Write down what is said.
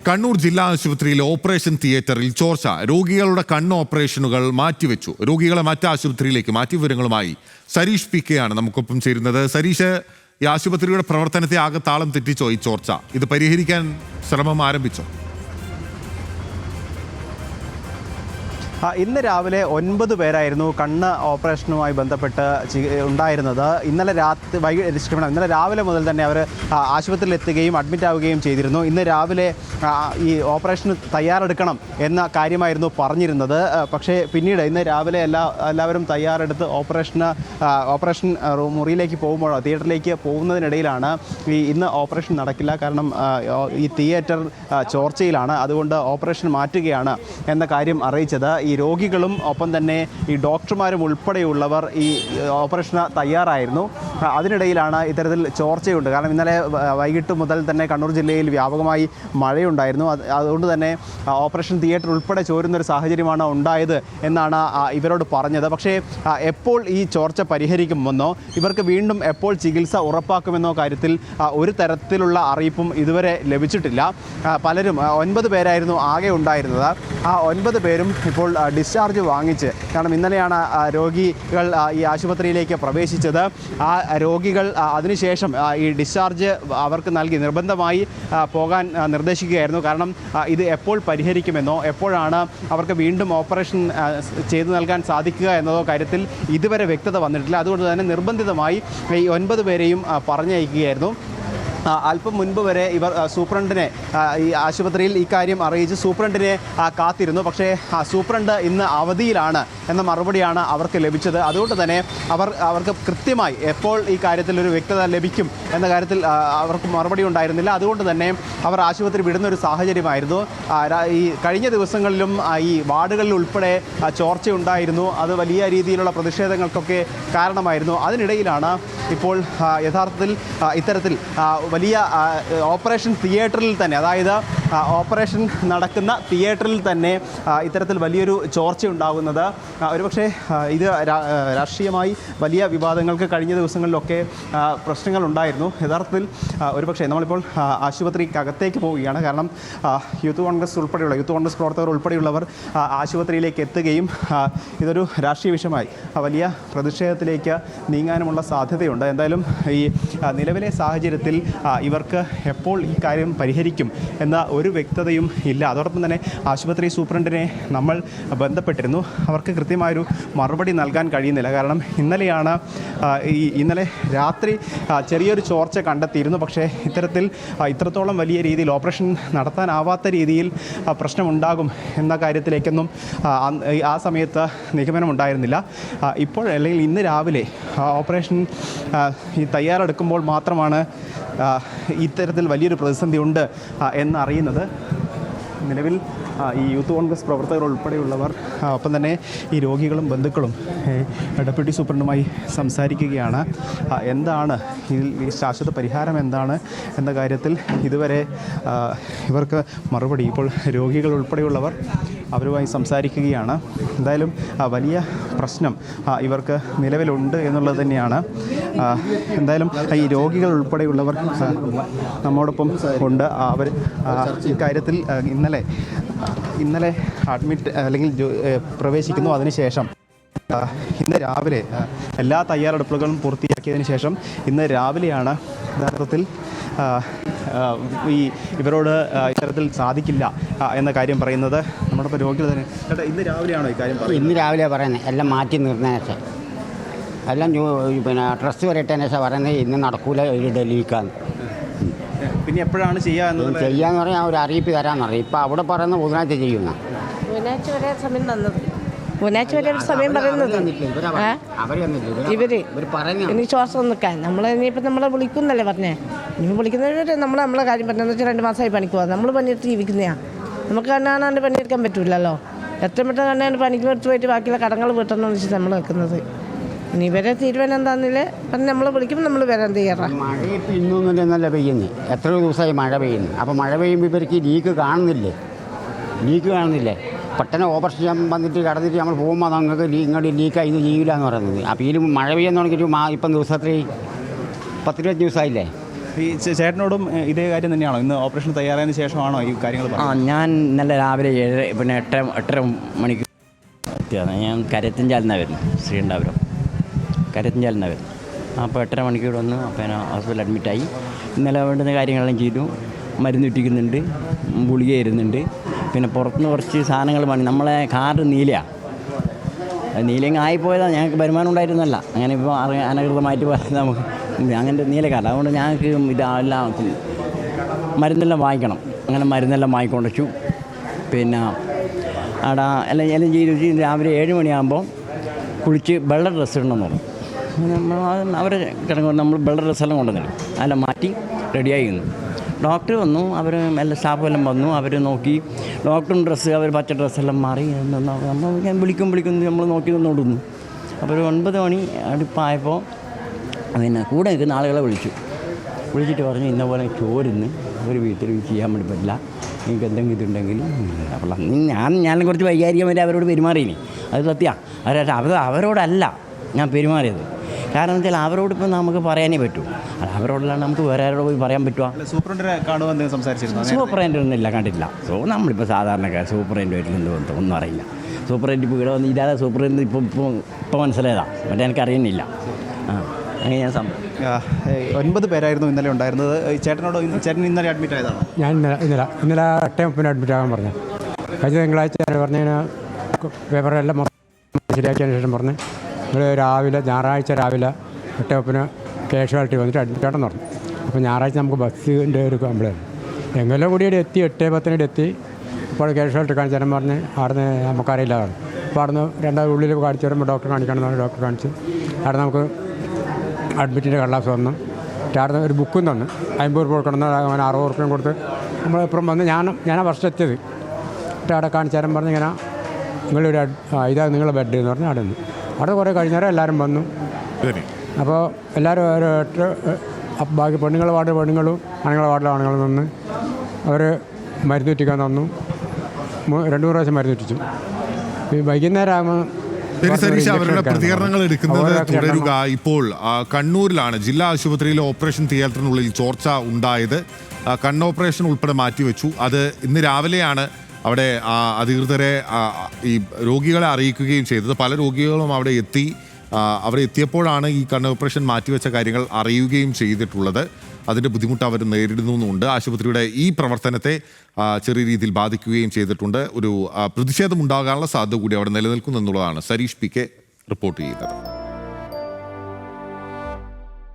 കണ്ണൂർ ജില്ലാ ആശുപത്രിയിലെ ഓപ്പറേഷൻ തിയേറ്ററിൽ ചോർച്ച. രോഗികളുടെ കണ്ണ് ഓപ്പറേഷനുകൾ മാറ്റിവെച്ചു. രോഗികളെ മറ്റ് ആശുപത്രിയിലേക്ക് മാറ്റി. വിവരങ്ങളുമായി സരീഷ് പി കെ ആണ് നമുക്കൊപ്പം ചേരുന്നത്. സരീഷ്, ഈ ആശുപത്രിയുടെ പ്രവർത്തനത്തെ ആകെ താളം തെറ്റിച്ചോ ഈ ചോർച്ച? ഇത് പരിഹരിക്കാൻ ശ്രമം ആരംഭിച്ചോ? ഇന്ന് രാവിലെ 9 പേരായിരുന്നു കണ്ണ് ഓപ്പറേഷനുമായി ബന്ധപ്പെട്ട് ഉണ്ടായിരുന്നത്. ഇന്നലെ രാവിലെ മുതൽ തന്നെ അവർ ആശുപത്രിയിൽ എത്തുകയും അഡ്മിറ്റ് ആവുകയും ചെയ്തിരുന്നു. ഇന്ന് രാവിലെ ഈ ഓപ്പറേഷന് തയ്യാറെടുക്കണം എന്ന കാര്യമായിരുന്നു പറഞ്ഞിരുന്നത്. പക്ഷേ പിന്നീട് ഇന്ന് രാവിലെ എല്ലാവരും തയ്യാറെടുത്ത് ഓപ്പറേഷൻ മുറിയിലേക്ക് പോകുമ്പോഴോ തിയേറ്ററിലേക്ക് പോകുന്നതിനിടയിലാണ് ഇന്ന് ഓപ്പറേഷൻ നടക്കില്ല, കാരണം ഈ തിയേറ്റർ ചോർച്ചയിലാണ്, അതുകൊണ്ട് ഓപ്പറേഷൻ മാറ്റുകയാണ് എന്ന കാര്യം അറിയിച്ചത്. ഈ രോഗികളും ഒപ്പം തന്നെ ഈ ഡോക്ടർമാരും ഉൾപ്പെടെയുള്ളവർ ഈ ഓപ്പറേഷന് തയ്യാറായിരുന്നു. അതിനിടയിലാണ് ഇത്തരത്തിൽ ചോർച്ചയുണ്ട്. കാരണം ഇന്നലെ വൈകിട്ട് മുതൽ തന്നെ കണ്ണൂർ ജില്ലയിൽ വ്യാപകമായി മഴയുണ്ടായിരുന്നു. അതുകൊണ്ട് തന്നെ ഓപ്പറേഷൻ തിയേറ്റർ ഉൾപ്പെടെ ചോരുന്നൊരു സാഹചര്യമാണ് ഉണ്ടായത് എന്നാണ് ഇവരോട് പറഞ്ഞത്. പക്ഷേ എപ്പോൾ ഈ ചോർച്ച പരിഹരിക്കുമെന്നോ ഇവർക്ക് വീണ്ടും എപ്പോൾ ചികിത്സ ഉറപ്പാക്കുമെന്നോ കാര്യത്തിൽ ഒരു തരത്തിലുള്ള അറിയിപ്പും ഇതുവരെ ലഭിച്ചിട്ടില്ല. പലരും 9 പേരായിരുന്നു ആകെ ഉണ്ടായിരുന്നത്. ആ 9 പേരും ഇപ്പോൾ ഡിസ്ചാർജ് വാങ്ങിച്ച്, കാരണം ഇന്നലെയാണ് രോഗികൾ ഈ ആശുപത്രിയിലേക്ക് പ്രവേശിച്ചത്. ആ രോഗികൾ അതിനുശേഷം ഈ ഡിസ്ചാർജ് അവർക്ക് നൽകി നിർബന്ധമായി പോകാൻ നിർദ്ദേശിക്കുകയായിരുന്നു. കാരണം ഇത് എപ്പോൾ പരിഹരിക്കുമെന്നോ എപ്പോഴാണ് അവർക്ക് വീണ്ടും ഓപ്പറേഷൻ ചെയ്തു നൽകാൻ സാധിക്കുക എന്നതോ കാര്യത്തിൽ ഇതുവരെ വ്യക്തത വന്നിട്ടില്ല. അതുകൊണ്ട് തന്നെ നിർബന്ധിതമായി ഈ 9 പേരെയും പറഞ്ഞയക്കുകയായിരുന്നു. അല്പം മുൻപ് വരെ ഇവർ സൂപ്രണ്ടിനെ ഈ ആശുപത്രിയിൽ ഇക്കാര്യം അറിയിച്ച് സൂപ്രണ്ടിനെ കാത്തിരുന്നു. പക്ഷേ സൂപ്രണ്ട് ഇന്ന് അവധിയിലാണ് എന്ന മറുപടിയാണ് അവർക്ക് ലഭിച്ചത്. അതുകൊണ്ട് തന്നെ അവർക്ക് കൃത്യമായി എപ്പോൾ ഈ കാര്യത്തിൽ ഒരു വ്യക്തത ലഭിക്കും എന്ന കാര്യത്തിൽ അവർക്ക് മറുപടി ഉണ്ടായിരുന്നില്ല. അതുകൊണ്ട് തന്നെ അവർ ആശുപത്രി വിടുന്നൊരു സാഹചര്യമായിരുന്നു. ഈ കഴിഞ്ഞ ദിവസങ്ങളിലും ഈ വാർഡുകളിൽ ഉൾപ്പെടെ ചോർച്ചയുണ്ടായിരുന്നു. അത് വലിയ രീതിയിലുള്ള പ്രതിഷേധങ്ങൾക്കൊക്കെ കാരണമായിരുന്നു. അതിനിടയിലാണ് ഇപ്പോൾ യഥാർത്ഥത്തിൽ ഇത്തരത്തിൽ വലിയ ഓപ്പറേഷൻ തിയേറ്ററിൽ തന്നെ, അതായത് ഓപ്പറേഷൻ നടക്കുന്ന തിയേറ്ററിൽ തന്നെ ഇത്തരത്തിൽ വലിയൊരു ചോർച്ച ഉണ്ടാകുന്നത്. ഒരുപക്ഷെ ഇത് രാഷ്ട്രീയമായി വലിയ വിവാദങ്ങൾക്ക് കഴിഞ്ഞ ദിവസങ്ങളിലൊക്കെ പ്രശ്നങ്ങളുണ്ടായിരുന്നു. യഥാർത്ഥത്തിൽ ഒരുപക്ഷെ നമ്മളിപ്പോൾ ആശുപത്രിക്കകത്തേക്ക് പോവുകയാണ്. കാരണം യൂത്ത് കോൺഗ്രസ് പ്രവർത്തകർ ഉൾപ്പെടെയുള്ളവർ ആശുപത്രിയിലേക്ക് എത്തുകയും ഇതൊരു രാഷ്ട്രീയ വിഷയമായി വലിയ പ്രതിഷേധത്തിലേക്ക് നീങ്ങാനുമുള്ള സാധ്യതയുണ്ട്. എന്തായാലും ഈ നിലവിലെ സാഹചര്യത്തിൽ ഇവർക്ക് എപ്പോൾ ഈ കാര്യം പരിഹരിക്കും എന്ന ഒരു വ്യക്തതയും ഇല്ല. അതോടൊപ്പം തന്നെ ആശുപത്രി സൂപ്രണ്ടിനെ നമ്മൾ ബന്ധപ്പെട്ടിരുന്നു. അവർക്ക് കൃത്യമായൊരു മറുപടി നൽകാൻ കഴിയുന്നില്ല. കാരണം ഇന്നലെ രാത്രി ചെറിയൊരു ചോർച്ച കണ്ടെത്തിയിരുന്നു. പക്ഷേ ഇത്രത്തോളം വലിയ രീതിയിൽ ഓപ്പറേഷൻ നടത്താനാവാത്ത രീതിയിൽ പ്രശ്നമുണ്ടാകും എന്ന കാര്യത്തിലേക്കൊന്നും ആ സമയത്ത് നിഗമനമുണ്ടായിരുന്നില്ല. ഇപ്പോൾ അല്ലെങ്കിൽ ഇന്ന് രാവിലെ ഓപ്പറേഷൻ ഈ തയ്യാറെടുക്കുമ്പോൾ മാത്രമാണ് ഇത്തരത്തിൽ വലിയൊരു പ്രതിസന്ധി ഉണ്ട് എന്നറിയുന്നത്. നിലവിൽ ഈ യൂത്ത് കോൺഗ്രസ് പ്രവർത്തകർ ഉൾപ്പെടെയുള്ളവർ ഒപ്പം തന്നെ ഈ രോഗികളും ബന്ധുക്കളും ഡെപ്യൂട്ടി സൂപ്രണ്ടുമായി സംസാരിക്കുകയാണ്. എന്താണ് ഈ ശാശ്വത പരിഹാരം എന്താണ് എന്ന കാര്യത്തിൽ ഇതുവരെ ഇവർക്ക് മറുപടി, ഇപ്പോൾ രോഗികൾ ഉൾപ്പെടെയുള്ളവർ അവരുമായി സംസാരിക്കുകയാണ്. എന്തായാലും വലിയ പ്രശ്നം ഇവർക്ക് നിലവിലുണ്ട് എന്നുള്ളത് തന്നെയാണ്. എന്തായാലും ഈ രോഗികൾ ഉൾപ്പെടെയുള്ളവർ നമ്മോടൊപ്പം ഉണ്ട്. അവർ ഇക്കാര്യത്തിൽ ഇന്നലെ അഡ്മിറ്റ് അല്ലെങ്കിൽ പ്രവേശിക്കുന്നു. അതിനുശേഷം ഇന്ന് രാവിലെ എല്ലാ തയ്യാറെടുപ്പുകളും പൂർത്തിയാക്കിയതിന് ശേഷം ഇന്ന് രാവിലെയാണ് യഥാർത്ഥത്തിൽ ഇവരോട് ഇത്തരത്തിൽ സാധിക്കില്ല എന്ന കാര്യം പറയുന്നത്. നമ്മുടെ രോഗികൾ തന്നെ ഇന്ന് രാവിലെയാണോ ഈ കാര്യം പറയുന്നത്? ഇന്ന് രാവിലെ പറയുന്നത് എല്ലാം മാറ്റി നിർന്നതിന് എല്ലാം ഡ്രസ്സ് വരട്ടതിന് ശേഷം പറയുന്നത് ഇന്ന് നടക്കൂല, ഒരു ഡൽഹിക്കാന്ന്. പിന്നെ എപ്പോഴാണ് ചെയ്യാന്ന് പറഞ്ഞാൽ ഒരു അറിയിപ്പ് തരാമെന്നറിയാം. ഇപ്പം അവിടെ പറയുന്നത് ബുധനാഴ്ച ചെയ്യുന്ന ബുധനാഴ്ച വരെ സമയം തന്നത്, ബുധനാഴ്ച വരെ സമയം പറയുന്നത് ഇനി ശ്വാസം നിൽക്കാൻ നമ്മളെ വിളിക്കുന്നല്ലേ പറഞ്ഞേ. ഇനി വിളിക്കുന്നവർ നമ്മളെ കാര്യം പറഞ്ഞതെന്ന് വെച്ചാൽ 2 മാസമായി പണിക്ക് പോകാം. നമ്മൾ പണിയെടുത്ത് ജീവിക്കുന്നതാണ്. നമുക്ക് കണ്ണാണ്ട് പണിയെടുക്കാൻ പറ്റില്ലല്ലോ. എത്ര പെട്ടെന്ന് കണ്ണാണ്ട് പണിക്ക് എടുത്ത് പോയിട്ട് ബാക്കിയുള്ള കടങ്ങൾ വീട്ടണമെന്ന് വെച്ചാൽ നമ്മൾ വെക്കുന്നത്. ഇനി ഇവരെ തീരുമാനം എന്താണെന്നില്ല പറഞ്ഞ് നമ്മൾ വിളിക്കുമ്പോൾ നമ്മൾ വരാൻ തയ്യാറാണ്. മഴ ഇപ്പം ഇന്നൊന്നുമില്ല, നല്ല പെയ്യുന്നു. എത്രയോ ദിവസമായി മഴ പെയ്യുന്നു. അപ്പോൾ മഴ പെയ്യുമ്പോൾ ഇവർക്ക് ലീക്ക് കാണുന്നില്ലേ? പെട്ടെന്ന് ഓപ്പറേഷൻ ചെയ്യാൻ വന്നിട്ട് കടന്നിട്ട് നമ്മൾ പോകുമ്പോൾ നിങ്ങൾക്ക് ഇങ്ങോട്ട് ലീക്കായി ഇത് ചെയ്യില്ല എന്ന് പറയുന്നത്. അപ്പോൾ ഇതിൽ മഴ പെയ്യാൻ തുടങ്ങിയിട്ട് ഇപ്പം ദിവസത്തിൽ 10-20 ദിവസമായില്ലേ? ഈ ചേട്ടനോടും ഇതേ കാര്യം തന്നെയാണോ? ഇന്ന് ഓപ്പറേഷൻ തയ്യാറായതിനു ശേഷമാണോ ഈ കാര്യങ്ങൾ പറഞ്ഞത്? ഞാൻ ഇന്നലെ രാവിലെ 7 8:30 മണിക്ക് എത്തിയതാണ്. ഞാൻ കരയത്തിൻചാലിനാണ് വരുന്നത്, ശ്രീകണ്ഠാപുരം കരയത്തിൻചാലിനാണ് വരുന്നത്. അപ്പോൾ 8:30 മണിക്കൂർ വന്ന് പിന്നെ ഹോസ്പിറ്റലിൽ അഡ്മിറ്റായി. ഇന്നലെ വേണ്ടുന്ന കാര്യങ്ങളെല്ലാം ചെയ്തു. മരുന്ന് ഇട്ടിക്കുന്നുണ്ട്, ഗുളിക ഇരുന്നുണ്ട്. പിന്നെ പുറത്തുനിന്ന് കുറച്ച് സാധനങ്ങൾ വേണം. നമ്മളെ കാർഡ് നീലയാണ്, നീലങ്ങ് ആയിപ്പോയതാണ്. ഞങ്ങൾക്ക് വരുമാനം ഉണ്ടായിരുന്നല്ല. അങ്ങനെ ഇപ്പോൾ അനധികൃതമായിട്ട് നമുക്ക് അങ്ങനത്തെ നീല കാർഡ്. അതുകൊണ്ട് ഞങ്ങൾക്ക് ഇതെല്ലാം മരുന്നെല്ലാം വാങ്ങിക്കണം. അങ്ങനെ മരുന്നെല്ലാം വാങ്ങിക്കൊണ്ട് വെച്ചു. പിന്നെ അവിടെ എല്ലാം ചെയ്ത് രാവിലെ 7 മണിയാകുമ്പോൾ കുളിച്ച് വെള്ള ഡ്രസ്സ് ഇടണമെന്ന് പറഞ്ഞു. അവർ കിടങ്ങ് നമ്മൾ വെള്ള ഡ്രസ്സെല്ലാം കൊണ്ടുവന്നില്ല, അതെല്ലാം മാറ്റി റെഡിയായി നിന്നു. ഡോക്ടർ വന്നു, അവർ എല്ലാ സ്റ്റാഫെല്ലാം വന്നു. അവർ നോക്കി. ഡോക്ടറും ഡ്രസ്സ് അവർ പച്ച ഡ്രസ്സെല്ലാം മാറി. നമ്മൾ ഞാൻ വിളിക്കും നമ്മൾ നോക്കി നിന്നോടുന്നു. അപ്പോൾ ഒരു 9 മണി അടുപ്പായപ്പോൾ പിന്നെ കൂടെ നിൽക്കുന്ന ആളുകളെ വിളിച്ചിട്ട് പറഞ്ഞു, ഇന്ന പോലെ ചോരുന്ന് ഒരു വീട്ടിൽ ചെയ്യാൻ വേണ്ടി പറ്റില്ല, നിങ്ങൾക്ക് എന്തെങ്കിലും ഇതുണ്ടെങ്കിൽ. അപ്പോൾ ഞാൻ കുറച്ച് വൈകാരികം വരെ അവരോട് പെരുമാറിയിനി. അത് സത്യമാണ്. അവരോടല്ല ഞാൻ പെരുമാറിയത്. കാരണം വെച്ചാൽ അവരോടിപ്പോൾ നമുക്ക് പറയാനേ പറ്റൂ. അവരോടല്ലാണ്ട് നമുക്ക് വേറെ ആരോട് പോയി പറയാൻ പറ്റുമോ? സൂപ്രണ്ടിനെ കാണുമെന്ന് സംസാരിച്ചിരുന്നു. സൂപ്പറേൻ്റ് ഒന്നുമില്ല, കണ്ടിട്ടില്ല. നമ്മളിപ്പോൾ സാധാരണക്കാർ സൂപ്പറേൻ്റ് വരുന്നുണ്ട് ഒന്നും അറിയില്ല. സൂപ്പറേൻ്റ് ഇപ്പോൾ ഇവിടെ വന്ന് ഇതാ സൂപ്പറേൻ്റ് ഇപ്പോൾ മനസ്സിലായതാണ്, മറ്റേ എനിക്ക് അറിയുന്നില്ല. അങ്ങനെ ഞാൻ 9 പേരായിരുന്നു ഇന്നലെ ഉണ്ടായിരുന്നത്. ചേട്ടൻ ഇന്നലെ അഡ്മിറ്റ് ആയതാണ്. ഞാൻ ഇന്നലെ 8:30 അഡ്മിറ്റ് ആകാൻ പറഞ്ഞു. കഴിഞ്ഞ തിങ്കളാഴ്ച പറഞ്ഞു പേപ്പറെല്ലാം ശരിയാക്കിയതിന് ശേഷം പറഞ്ഞ് ഞായറാഴ്ച രാവിലെ 8:30 കാഷ്വാലിറ്റി വന്നിട്ട് അഡ്മിറ്റ് ആണെന്ന് പറഞ്ഞു. അപ്പോൾ ഞായറാഴ്ച നമുക്ക് ബസ്സിൻ്റെ ഒരു കംപ്ലൈൻറ്റ് എങ്ങനെല്ലാം കൂടി എത്തി 8:10 എത്തി. അപ്പോൾ കാഷ്വാലിറ്റി കാണിച്ചാലും പറഞ്ഞ് അവിടുന്ന് നമുക്കറിയില്ലതാണ്. അപ്പോൾ അവിടുന്ന് 2 ഉള്ളിൽ കാണിച്ചു വരുമ്പോൾ ഡോക്ടറെ കാണിക്കണമെന്ന് പറഞ്ഞ് ഡോക്ടറെ കാണിച്ച് അവിടെ നമുക്ക് അഡ്മിറ്റിൻ്റെ കടലാസ് വന്നു. അവിടെ ഒരു ബുക്കും തന്നു. 50 രൂപ കൊടുക്കണം. അങ്ങനെ 60 രൂപയും കൊടുത്ത് നമ്മളിപ്പുറം വന്ന് ഞാനാ ഫസ്റ്റ് എത്തിയത്. അവിടെ കാണിച്ചാലും പറഞ്ഞ് ഇങ്ങനെ ഇതാ നിങ്ങളുടെ ബെഡ് എന്ന് പറഞ്ഞ് അവിടെ നിന്ന്. അവിടെ കുറേ കഴിഞ്ഞേരം എല്ലാവരും വന്നു. അപ്പോൾ എല്ലാവരും ബാക്കി പെണ്ണുങ്ങളുടെ വാർഡ് പെണ്ണുങ്ങളും ആണുങ്ങളുടെ വാർഡിലെ ആണുങ്ങളും നിന്ന് അവർ മരുന്ന് ചുറ്റിക്കാൻ തന്നു. 2 പ്രാവശ്യം മരുന്ന് ചുറ്റിച്ചു. വൈകുന്നേരം ആകുമ്പോൾ സരീഷ്, അവരുടെ പ്രതികരണങ്ങൾ എടുക്കുന്നത് തുടരുക. ഇപ്പോൾ കണ്ണൂരിലാണ് ജില്ലാ ആശുപത്രിയിലെ ഓപ്പറേഷൻ തിയേറ്ററിനുള്ളിൽ ചോർച്ച ഉണ്ടായത്. കണ്ണ് ഓപ്പറേഷൻ ഉൾപ്പെടെ മാറ്റിവെച്ചു. അത് ഇന്ന് രാവിലെയാണ് അവിടെ അധികൃതരെ ഈ രോഗികളെ അറിയിക്കുകയും ചെയ്തത്. പല രോഗികളും അവിടെ എത്തിയപ്പോഴാണ് ഈ കണ്ണ് ഓപ്പറേഷൻ മാറ്റിവെച്ച കാര്യങ്ങൾ അറിയുകയും ചെയ്തിട്ടുള്ളത്. അതിൻ്റെ ബുദ്ധിമുട്ട് അവർ നേരിടുന്നുമുണ്ട്. ആശുപത്രിയുടെ ഈ പ്രവർത്തനത്തെ ചെറിയ രീതിയിൽ ബാധിക്കുകയും ചെയ്തിട്ടുണ്ട്. ഒരു പ്രതിഷേധം ഉണ്ടാകാനുള്ള സാധ്യത കൂടി അവിടെ നിലനിൽക്കുന്നു എന്നുള്ളതാണ് സരീഷ് PK റിപ്പോർട്ട് ചെയ്യുന്നത്.